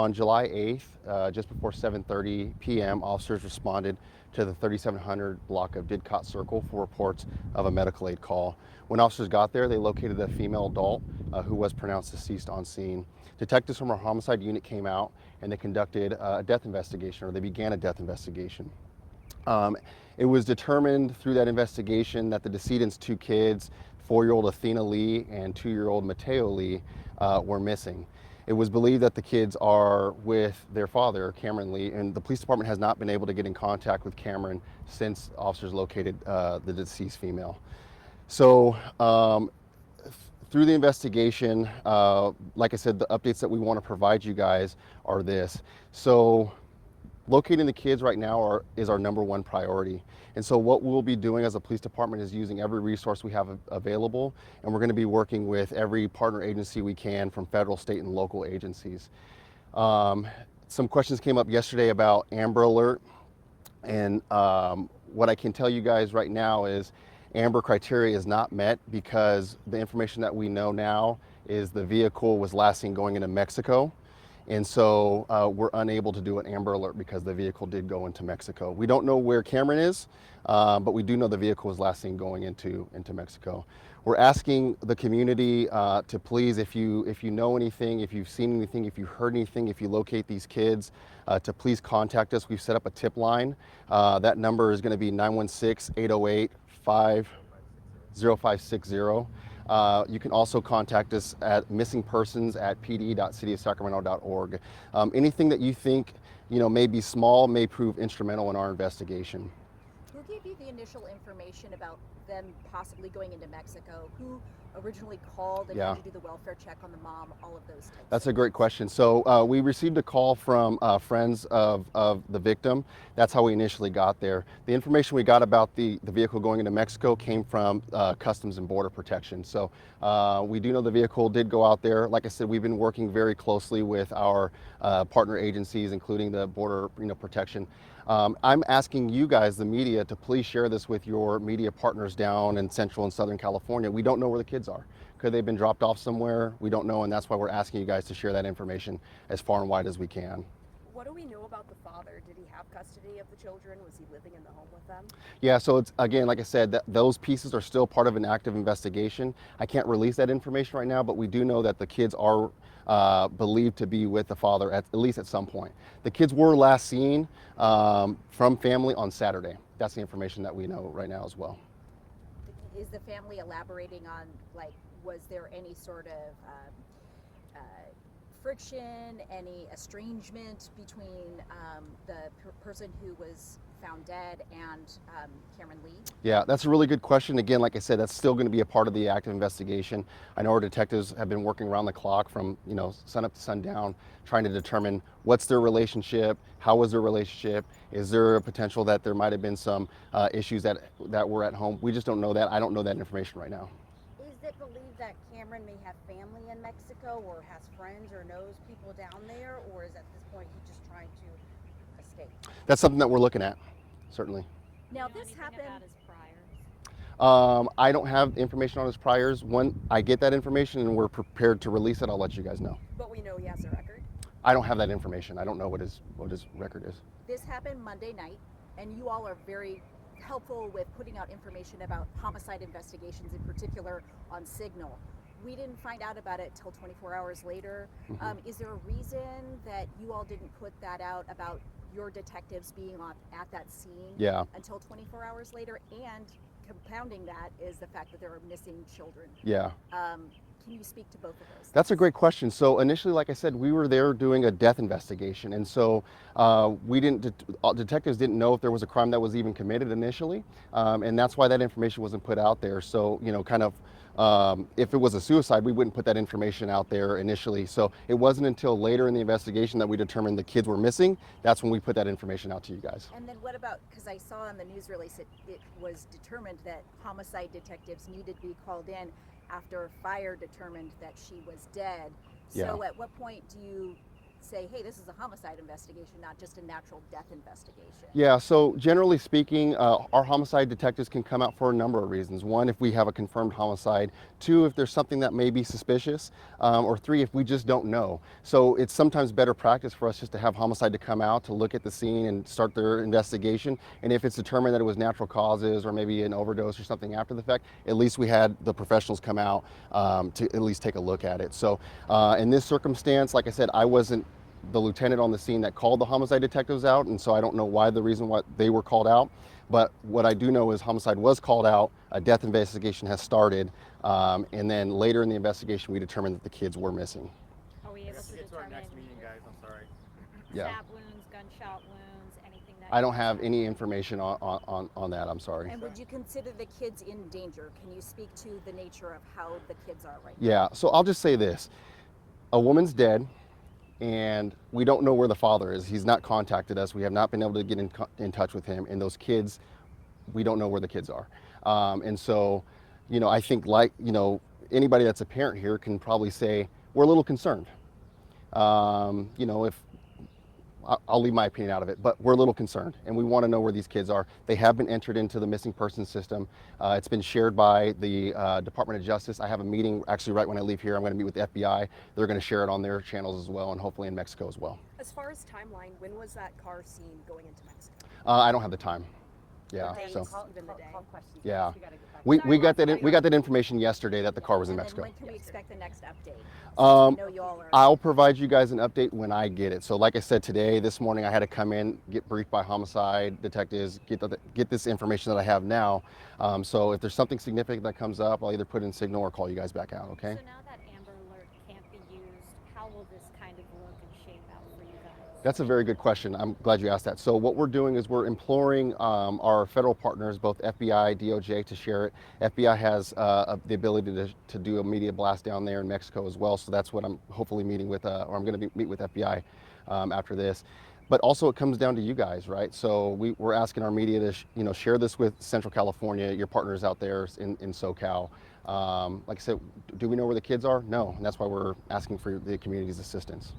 On July 8th, just before 7:30 p.m., officers responded to the 3700 block of Didcot Circle for reports of a medical aid call. When officers got there, they located a female adult who was pronounced deceased on scene. Detectives from our homicide unit came out and they conducted a death investigation, or they began a death investigation. Um, it was determined through that investigation that the decedent's two kids, 4-year-old Athena Lee and 2-year-old Mateo Lee, were missing. It was believed that the kids are with their father, Cameron Lee, and the police department has not been able to get in contact with Cameron since officers located the deceased female. So, through the investigation, like I said, the updates that we want to provide you guys are this. So, locating the kids right now is our number one priority. And so what we'll be doing as a police department is using every resource we have available, and we're going to be working with every partner agency we can from federal, state, and local agencies. Some questions came up yesterday about Amber Alert, and what I can tell you guys right now is Amber criteria is not met because the information that we know now is the vehicle was last seen going into Mexico. And so we're unable to do an Amber Alert because the vehicle did go into Mexico. We don't know where Cameron is, but we do know the vehicle was last seen going into Mexico. We're asking the community to please, if you know anything, if you've seen anything, if you heard anything, if you locate these kids, to please contact us. We've set up a tip line. That number is going to be 916-808-0560. You can also contact us at missingpersons@pd.cityofsacramento.org. Anything that you think may be small may prove instrumental in our investigation. Who gave you the initial information about them possibly going into Mexico? Who originally called and had you do the welfare check on the mom? All of those types. That's a great question. So we received a call from friends of the victim. That's how we initially got there. The information we got about the vehicle going into Mexico came from Customs and Border Protection. So we do know the vehicle did go out there. Like I said, we've been working very closely with our partner agencies, including the Border Protection. I'm asking you guys, the media, to please share this with your media partners down in Central and Southern California. We don't know where the kids are. Could they've been dropped off somewhere? We don't know, and that's why we're asking you guys to share that information as far and wide as we can. What do we know about the father? Did he have custody of the children? Was he living in the home with them? Yeah, so it's, again, like I said, those pieces are still part of an active investigation. I can't release that information right now, but we do know that the kids are believed to be with the father at least at some point. The kids were last seen from family on Saturday. That's the information that we know right now as well. Is the family elaborating on, like, was there any sort of friction, any estrangement between the person who was found dead and Cameron Lee? Yeah, that's a really good question. Again, like I said, that's still going to be a part of the active investigation. I know our detectives have been working around the clock from sun up to sundown, trying to determine what's their relationship, how was their relationship, is there a potential that there might have been some issues that were at home. We just don't know that. I don't know that information right now. Is it believed that Cameron may have family in Mexico or has friends or knows people down there, or is at this point he just trying to escape? That's something that we're looking at, certainly. Now this happened. About his priors? I don't have information on his priors. When I get that information and we're prepared to release it, I'll let you guys know. But we know he has a record. I don't have that information. I don't know what his record is. This happened Monday night, and you all are very helpful with putting out information about homicide investigations, in particular on Signal. We didn't find out about it till 24 hours later. Is there a reason that you all didn't put that out about your detectives being at that scene until 24 hours later? And compounding that is the fact that there are missing children. Yeah. Can you speak to both of those? That's a great question. So initially, like I said, we were there doing a death investigation, and so detectives didn't know if there was a crime that was even committed initially, and that's why that information wasn't put out there. So if it was a suicide, we wouldn't put that information out there initially. So it wasn't until later in the investigation that we determined the kids were missing. That's when we put that information out to you guys. And then what about, because I saw on the news release it was determined that homicide detectives needed to be called in after fire determined that she was dead. So at what point do you say, hey, this is a homicide investigation, not just a natural death investigation? Yeah, so generally speaking, our homicide detectives can come out for a number of reasons. One, if we have a confirmed homicide. Two, if there's something that may be suspicious. Or three, if we just don't know. So it's sometimes better practice for us just to have homicide to come out to look at the scene and start their investigation. And if it's determined that it was natural causes or maybe an overdose or something after the fact, at least we had the professionals come out to at least take a look at it. So in this circumstance, like I said, I wasn't the lieutenant on the scene that called the homicide detectives out, and so I don't know why the reason why they were called out. But what I do know is homicide was called out, a death investigation has started, and then later in the investigation we determined that the kids were missing. Are we able Let's to get to our determine next meeting, guys. I'm sorry. Yeah, stab wounds, gunshot wounds, anything that? I don't have any information on that, I'm sorry. And would you consider the kids in danger? Can you speak to the nature of how the kids are right Yeah, so I'll just say this. A woman's dead, and we don't know where the father is. He's not contacted us. We have not been able to get in touch with him. And those kids, we don't know where the kids are. And so, I think anybody that's a parent here can probably say, we're a little concerned. If I'll leave my opinion out of it, but we're a little concerned and we want to know where these kids are. They have been entered into the missing persons system. It's been shared by the Department of Justice. I have a meeting actually right when I leave here. I'm going to meet with the FBI. They're going to share it on their channels as well, and hopefully in Mexico as well. As far as timeline, when was that car seen going into Mexico? I don't have the time. Yeah, Dates, so even the day. yeah, we got that information yesterday that the car was in And Mexico. then when can we expect the next update? Um, I know you all are. I'll provide you guys an update when I get it. So like I said today, this morning I had to come in, get briefed by homicide detectives, get this information that I have now. So if there's something significant that comes up, I'll either put in signal or call you guys back out, okay? So now that Amber Alert can't be used, how will this kind of look and shape out for you guys? That's a very good question. I'm glad you asked that. So what we're doing is we're imploring our federal partners, both FBI, DOJ, to share it. FBI has the ability to do a media blast down there in Mexico as well. So that's what I'm hopefully meeting with, or I'm going to meet with FBI after this. But also it comes down to you guys, right? So we're asking our media to share this with Central California, your partners out there in SoCal. Like I said, do we know where the kids are? No, and that's why we're asking for the community's assistance.